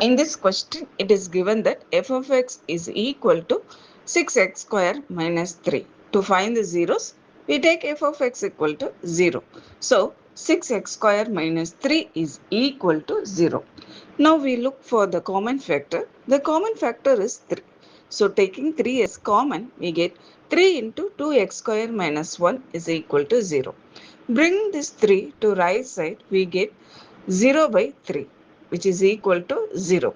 In this question, it is given that f of x is equal to 6x square minus 3. To find the zeros, we take f of x equal to 0. So, 6x square minus 3 is equal to 0. Now we look for the common factor. The common factor is 3. So, taking 3 as common, we get 3 into 2x square minus 1 is equal to 0. Bring this 3 to right side, we get 0 by 3, which is equal to 0.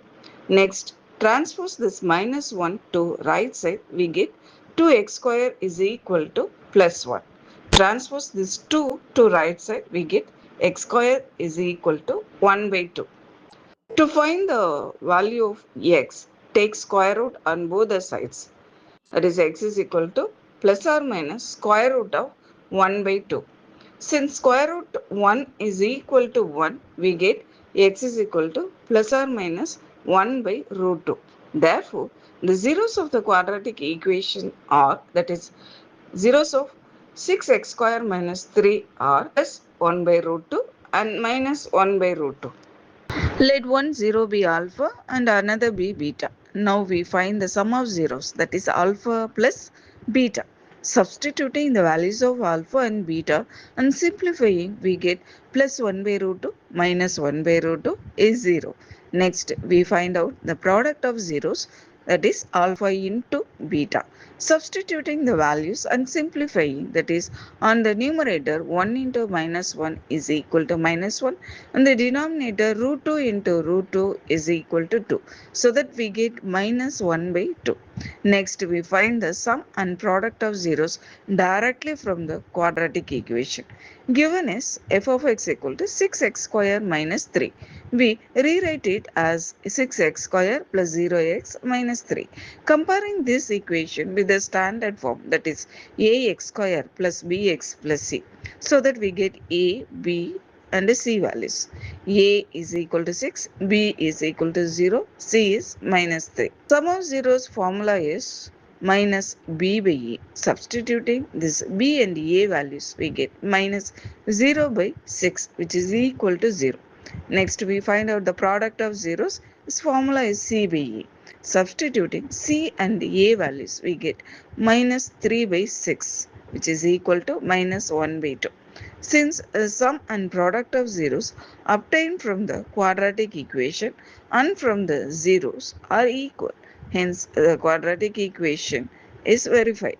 Next, transpose this minus 1 to right side, we get 2x square is equal to plus 1. Transpose this 2 to right side, we get x square is equal to 1 by 2. To find the value of x, take square root on both the sides. That is x is equal to plus or minus square root of 1 by 2. Since square root 1 is equal to 1, we get x is equal to plus or minus 1 by root 2. Therefore, the zeros of the quadratic equation are, that is, zeros of 6x square minus 3 are plus 1 by root 2 and minus 1 by root 2. Let one zero be alpha and another be beta. Now we find the sum of zeros, that is alpha plus beta. Substituting the values of alpha and beta and simplifying, we get plus 1 by root 2 minus 1 by root 2 is 0. Next, we find out the product of zeros, that is alpha into beta. Substituting the values and simplifying, that is on the numerator 1 into minus 1 is equal to minus 1 and the denominator root 2 into root 2 is equal to 2. So that we get minus 1 by 2. Next, we find the sum and product of zeros directly from the quadratic equation. Given is f of x equal to 6x square minus 3. We rewrite it as 6x square plus 0x minus 3. Comparing this equation with the standard form, that is ax square plus bx plus c, so that we get a, b and c values. A is equal to 6, b is equal to 0, c is minus 3. Sum of zeros formula is minus b by a. Substituting this b and a values, we get minus 0 by 6, which is equal to 0. Next, we find out the product of zeros. This formula is c by a. Substituting c and a values, we get minus 3 by 6, which is equal to minus 1 by 2. Since the sum and product of zeros obtained from the quadratic equation and from the zeros are equal, hence the quadratic equation is verified.